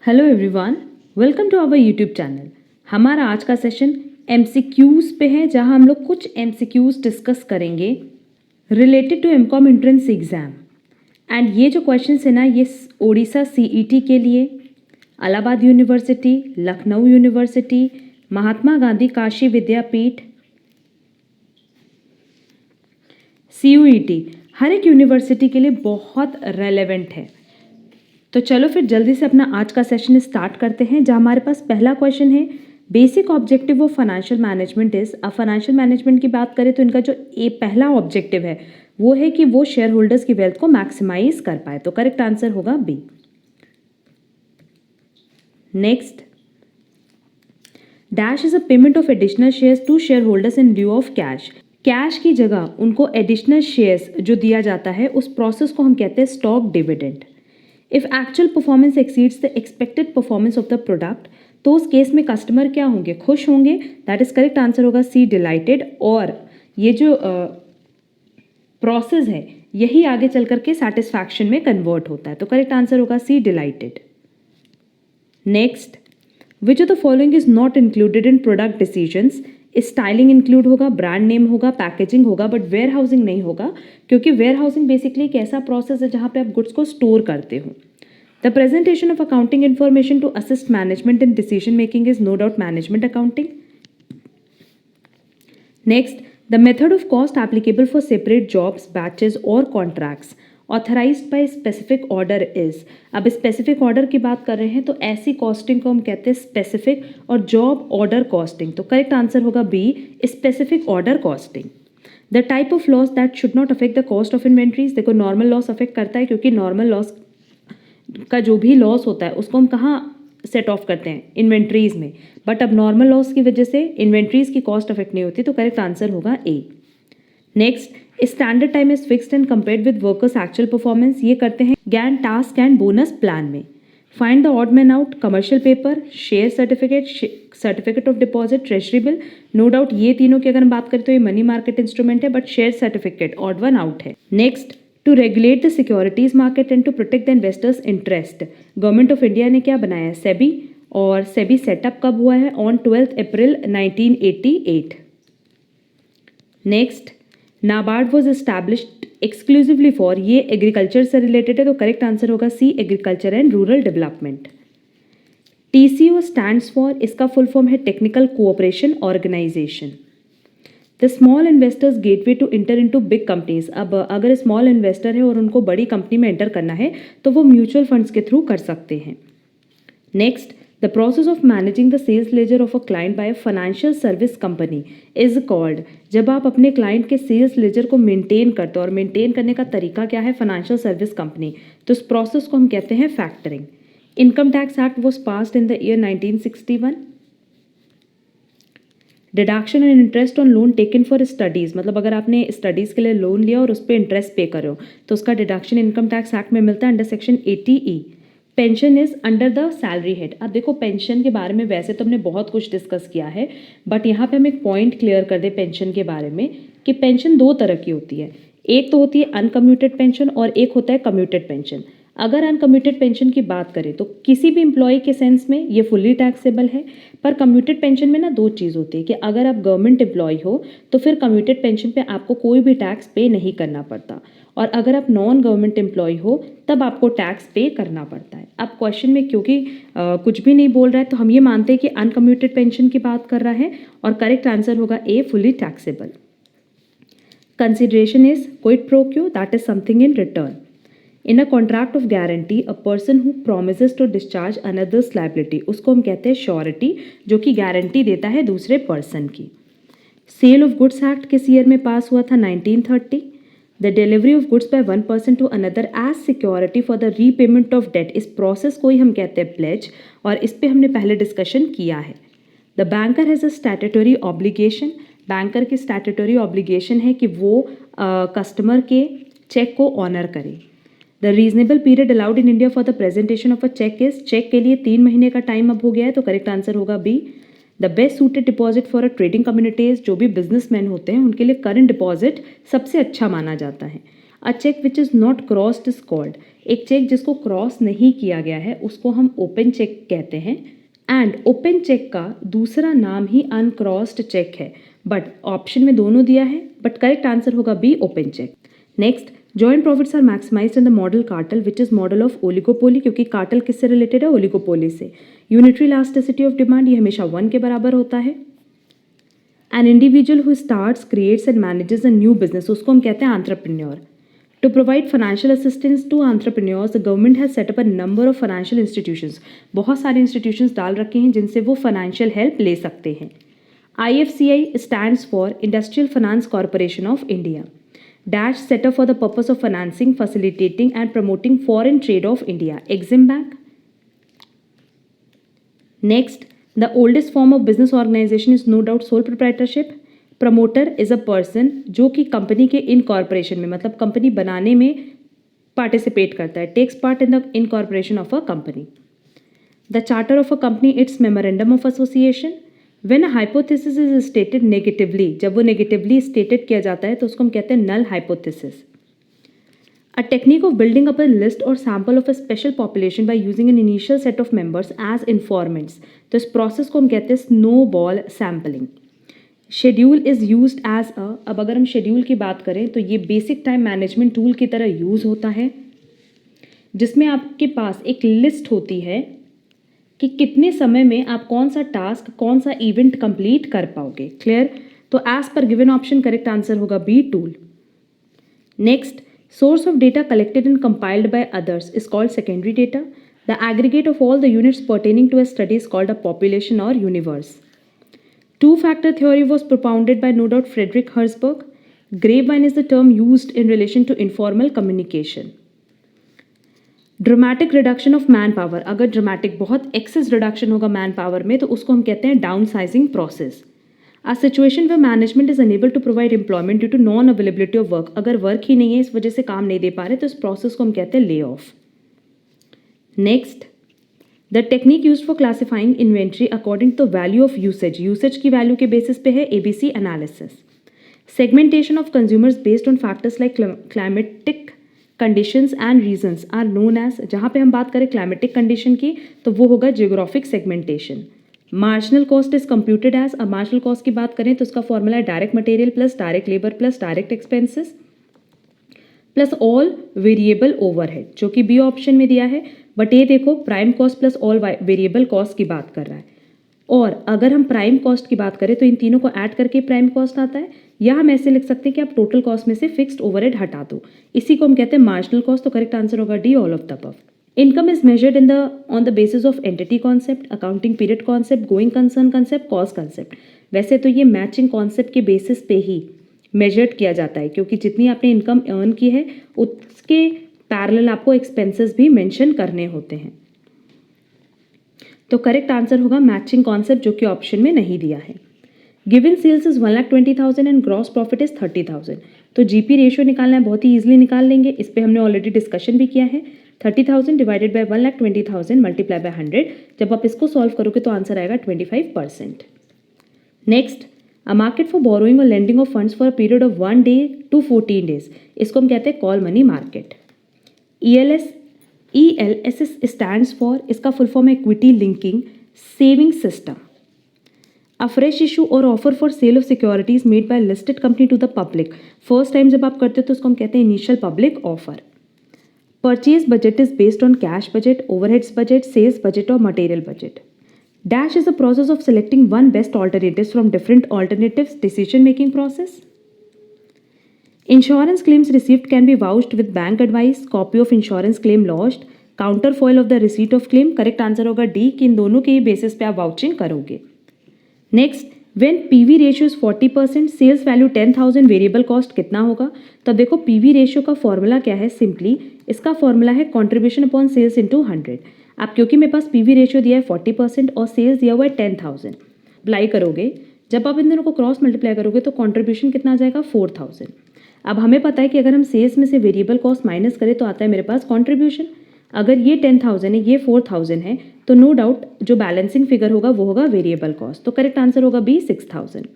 Hello everyone, welcome to our YouTube channel. हमारा आज का सेशन एमसीक्यूज़ पे है, जहां हम लोग कुछ एमसीक्यूज़ डिस्कस करेंगे related to MCom entrance exam. And ये जो क्वेश्चंस है ना, ये ओडिशा सीईटी के लिए, इलाहाबाद यूनिवर्सिटी, लखनऊ यूनिवर्सिटी, महात्मा गांधी काशी विद्यापीठ, सीयूईटी, हर एक यूनिवर्सिटी के लिए बहुत रेलेवेंट है। तो चलो फिर जल्दी से अपना आज का सेशन स्टार्ट करते हैं, जहाँ हमारे पास पहला क्वेश्चन है, basic objective of financial management is. अब फाइनेंशियल मैनेजमेंट की बात करें तो इनका जो पहला ऑब्जेक्टिव है वो है कि वो शेयर होल्डर्स की वेल्थ को मैक्सिमाइज कर पाए। तो करेक्ट आंसर होगा B. Next, dash is a payment of additional shares to share holders in due of cash. Cash की जगह उनको एडिशनल शेयर्स जो दिया जाता है, उस प्रोसेस को हम कहते हैं stock dividend. If actual performance exceeds the expected performance of the product, तो उस केस में कस्टमर क्या होंगे? खुश होंगे। दैट इज करेक्ट आंसर होगा सी, डिलाइटेड। और ये जो प्रोसेस है यही आगे चल करके सेटिस्फैक्शन में कन्वर्ट होता है। तो करेक्ट आंसर होगा C, delighted. Next, which of the following is not included in product decisions. Styling include होगा, ब्रांड नेम होगा, पैकेजिंग होगा, बट वेयर हाउसिंग नहीं होगा, क्योंकि वेयर हाउसिंग बेसिकली एक ऐसा प्रोसेस है जहाँ पे आप गुड्स को स्टोर करते हो। The presentation of accounting information to assist management in decision making is no doubt management accounting. Next, the method of cost applicable for separate jobs, batches और contracts authorised by specific order is. अब specific order की बात कर रहे हैं तो ऐसी costing को हम कहते हैं स्पेसिफिक और जॉब ऑर्डर कॉस्टिंग। तो करेक्ट आंसर होगा B, specific order costing. The type of loss that should not affect the cost of inventories. देखो, नॉर्मल लॉस अफेक्ट करता है, क्योंकि नॉर्मल लॉस का जो भी लॉस होता है उसको हम कहाँ सेट ऑफ करते हैं? इन्वेंट्रीज में। बट अब नॉर्मल लॉस की वजह से इन्वेंट्रीज की कॉस्ट अफेक्ट नहीं होती। तो करेक्ट आंसर होगा A. Next, standard time is fixed and compared with workers actual performance. ये करते हैं Gantt task and bonus plan में। Find the odd man out, commercial paper, share certificate, certificate of deposit, treasury bill. No doubt ये तीनों की अगर हम बात करें तो ये मनी मार्केट इंस्ट्रूमेंट है, but share certificate odd one out है। Next, to regulate the securities market and to protect the investors interest, government of India ने क्या बनाया है? सेबी। और सेबी सेटअप कब हुआ है? On 12 April 1988। Next, NABARD was established exclusively for, ये एग्रीकल्चर से रिलेटेड है। तो करेक्ट आंसर होगा C, agriculture and rural development. TCO stands for, इसका फुल फॉर्म है technical cooperation organisation. The small investors gateway to enter into big companies. अब अगर small investor है और उनको बड़ी कंपनी में एंटर करना है तो वो म्यूचुअल फंड्स के थ्रू कर सकते हैं। Next, the process of managing the sales ledger of a client by a financial service company is called. जब आप अपने क्लाइंट के सेल्स लेजर को मेंटेन करते हो, और मेंटेन करने का तरीका क्या है? Financial service company. तो इस प्रोसेस को हम कहते हैं factoring. Income tax act was passed in the year 1961। Deduction and interest on loan taken for studies, मतलब अगर आपने स्टडीज़ के लिए लोन लिया और उस पर इंटरेस्ट पे करो तो उसका डिडक्शन इनकम टैक्स एक्ट में मिलता है under section 80E। Pension is under the salary head. अब देखो, पेंशन के बारे में वैसे तो हमने बहुत कुछ डिस्कस किया है, बट यहाँ पे हम एक पॉइंट क्लियर कर दें पेंशन के बारे में कि पेंशन दो तरह की होती है। एक तो होती है अनकम्यूटेड पेंशन और एक होता है कम्यूटेड पेंशन। अगर अनकम्यूटेड पेंशन की बात करें तो किसी भी एम्प्लॉय के सेंस में ये फुल्ली टैक्सेबल है, पर कम्यूटेड पेंशन में ना दो चीज़ होती है कि अगर आप गवर्नमेंट एम्प्लॉय हो तो फिर कम्यूटेड पेंशन पे आपको कोई भी टैक्स पे नहीं करना पड़ता, और अगर आप नॉन गवर्नमेंट एम्प्लॉय हो तब आपको टैक्स पे करना पड़ता है। अब क्वेश्चन में क्योंकि कुछ भी नहीं बोल रहा है तो हम ये मानते हैं कि अनकम्यूटेड पेंशन की बात कर रहा है, और करेक्ट आंसर होगा A, fully taxable. Consideration is quid pro quo, that is something in return. In a contract of guarantee, a person who promises to discharge another's liability, उसको हम कहते हैं श्योरिटी, जो कि गारंटी देता है दूसरे पर्सन की। सेल ऑफ गुड्स एक्ट किस ईयर में पास हुआ था? 1930। The delivery of goods by one person to another as security for the repayment of debt, इस प्रोसेस को ही हम कहते हैं प्लेज, और इस पर हमने पहले डिस्कशन किया है। The banker has a statutory obligation, banker की स्टैट्यूटरी ऑब्लिगेशन है कि वो कस्टमर के चेक को ऑनर करे। The reasonable period allowed in India for the presentation of a cheque is, cheque के लिए 3 महीने का टाइम अब हो गया है। तो करेक्ट आंसर होगा B. The best suited deposit for a trading communities, जो भी बिजनेसमैन होते हैं उनके लिए करंट डिपॉजिट सबसे अच्छा माना जाता है। A cheque which is not crossed is called, एक चेक जिसको क्रॉस नहीं किया गया है उसको हम ओपन चेक कहते हैं। एंड ओपन चेक का दूसरा नाम ही अनक्रॉस्ड चेक है, बट ऑप्शन में दोनों दिया है, बट करेक्ट आंसर होगा B, open cheque. Next, joint profits are maximised in the model cartel which is model of oligopoly, क्योंकि कार्टेल किससे रिलेटेड है, ओलिगोपोली से। यूनिटरी इलास्टिसिटी ऑफ डिमांड ये हमेशा 1 के बराबर होता है। An individual who starts, creates and manages a new business, उसको हम कहते हैं entrepreneur. To provide financial assistance to entrepreneurs, the government has set up a number of financial institutions. बहुत सारे institutions डाल रखे हैं जिनसे वो financial help ले सकते हैं। IFCI stands for Industrial Finance Corporation of India. Dash set up for the purpose of financing, facilitating and promoting foreign trade of India. Exim Bank. Next, the oldest form of business organization is no doubt sole proprietorship. Promoter is a person जो कि company के incorporation में, मतलब company बनाने में participate करता है, takes part in the incorporation of a company. The charter of a company, its memorandum of association. When a hypothesis is stated negatively, जब वो नेगेटिवली स्टेटेड किया जाता है तो उसको हम कहते हैं null hypothesis. A technique of building up a list और sample of a special population by using an initial set of members as informants, तो इस प्रोसेस को हम कहते हैं snowball sampling. Schedule is used as a, अब अगर हम शेड्यूल की बात करें तो ये बेसिक टाइम मैनेजमेंट टूल की तरह यूज़ होता है, जिसमें आपके पास एक लिस्ट होती है कि कितने समय में आप कौन सा टास्क, कौन सा इवेंट कंप्लीट कर पाओगे। क्लियर? तो as per given option correct answer होगा B, tool. Next, source of data collected and compiled by others is called secondary data. The aggregate of all the units pertaining to a study is called a population और universe. Two-factor theory was propounded by no doubt Frederick Herzberg. Grapevine is the term used in relation to informal communication. Dramatic reduction of manpower. अगर dramatic बहुत excess reduction होगा manpower में तो उसको हम कहते हैं downsizing process. A situation where management is unable to provide employment due to non-availability of work. अगर work ही नहीं है, इस वजह से काम नहीं दे पा रहे तो इस process को हम कहते हैं layoff. Next, the technique use for classifying inventory according to value of usage, usage की वैल्यू के बेसिस पे है ABC analysis. Segmentation of consumers based on factors like climatic conditions and regions are known as, जहाँ पे हम बात करें climatic condition की तो वो होगा geographic segmentation. Marginal cost is computed as, अब मार्जिनल कॉस्ट की बात करें तो उसका फॉर्मूला है direct material plus direct labour plus direct expenses plus all variable overhead, जो कि बी ऑप्शन में दिया है। बट ये देखो prime cost plus all variable cost की बात कर रहा है, और अगर हम प्राइम कॉस्ट की बात करें तो इन तीनों को ऐड करके प्राइम कॉस्ट आता है, या हम ऐसे लिख सकते हैं कि आप टोटल कॉस्ट में से फिक्स्ड ओवरहेड हटा दो, इसी को हम कहते हैं मार्जिनल कॉस्ट। तो करेक्ट आंसर होगा D, all of the above. Income is measured in the on the basis of entity concept, accounting period concept, going concern concept, cost concept. वैसे तो ये मैचिंग कॉन्सेप्ट के बेसिस पे ही measured किया जाता है, क्योंकि जितनी आपने इनकम अर्न की है उसके पैरेलल आपको एक्सपेंसेस भी मेंशन करने होते हैं। तो करेक्ट आंसर होगा मैचिंग कॉन्सेप्ट, जो कि ऑप्शन में नहीं दिया है। Given sales is 1,20,000 and gross profit is 30,000, तो जीपी रेशियो निकालना है, बहुत ही ईजिली निकाल लेंगे। इस पर हमने ऑलरेडी डिस्कशन भी किया है। 30,000 डिवाइडेड बाय 1,20,000 मल्टीप्लाई बाय 100, जब आप इसको सॉल्व करोगे तो आंसर आएगा 25%। Next, a market for borrowing और lending of funds for a period of 1 day to 14 days, इसको हम कहते हैं call money market. ELSS stands for, इसका फुल फॉर्म है equity linking saving system. A fresh issue और offer for sale of securities made by listed company to the public, first time जब आप करते हो तो उसको हम कहते हैं initial public offer. Purchase budget is based on cash budget, overheads budget, sales budget और material budget. Dash is a process of selecting one best alternatives from different alternatives decision making process. Insurance claims received can be vouched with bank advice, copy of insurance claim lodged, counterfoil of the receipt of claim। Correct answer होगा D, कि इन दोनों के ही basis पे आप vouching करोगे। Next, when PV ratio is 40%, sales value 10,000, variable cost कितना होगा? तो देखो पीवी रेशियो का फॉर्मूला क्या है, सिंपली इसका फॉर्मूला है कॉन्ट्रीब्यूशन अपॉन सेल्स इंटू 100। आप क्योंकि मेरे पास पीवी रेशियो दिया है 40% और सेल्स दिया हुआ है 10,000, अप्लाई करोगे, जब आप इन दोनों को क्रॉस मल्टीप्लाई करोगे तो कॉन्ट्रीब्यूशन कितना आ जाएगा 4,000। अब हमें पता है कि अगर हम सेल्स में से वेरिएबल कॉस्ट माइनस करें तो आता है मेरे पास कॉन्ट्रीब्यूशन। अगर ये 10,000 है, ये 4,000 है, तो नो डाउट जो बैलेंसिंग फिगर होगा वो होगा वेरिएबल कॉस्ट। तो करेक्ट आंसर होगा B, 6,000।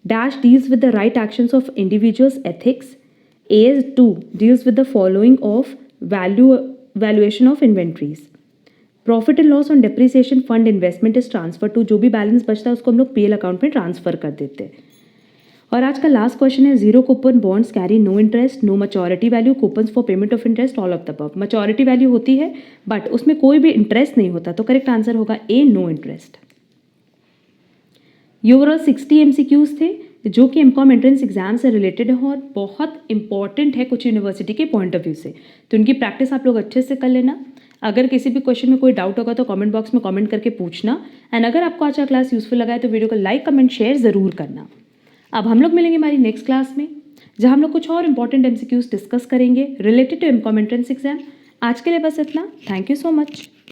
Dash deals with the right actions of individuals ethics. AS2 deals with the following of valuation of inventories. Profit and loss on depreciation fund investment is transfer to, जो भी balance बचता है उसको हम लोग PL account में transfer कर देते हैं। और आज का लास्ट क्वेश्चन है, zero coupon bonds carry no interest, no maturity value, coupons for payment of interest, all of the above. Maturity value होती है बट उसमें कोई भी इंटरेस्ट नहीं होता, तो करेक्ट आंसर होगा ए, नो इंटरेस्ट। ये ओवरऑल 60 MCQs थे जो कि एमकॉम एंट्रेंस एग्जाम से रिलेटेड है और बहुत इंपॉर्टेंट है कुछ यूनिवर्सिटी के पॉइंट ऑफ व्यू से, तो इनकी प्रैक्टिस आप लोग अच्छे से कर लेना। अगर किसी भी क्वेश्चन में कोई डाउट होगा तो कमेंट बॉक्स में कमेंट करके पूछना। एंड अगर आपको आज का क्लास यूजफुल लगा है तो वीडियो को लाइक कमेंट शेयर ज़रूर करना। अब हम लोग मिलेंगे हमारी नेक्स्ट क्लास में जहां हम लोग कुछ और इंपॉर्टेंट MCQs डिस्कस करेंगे related to MCom entrance exam. आज के लिए बस इतना। Thank you so much.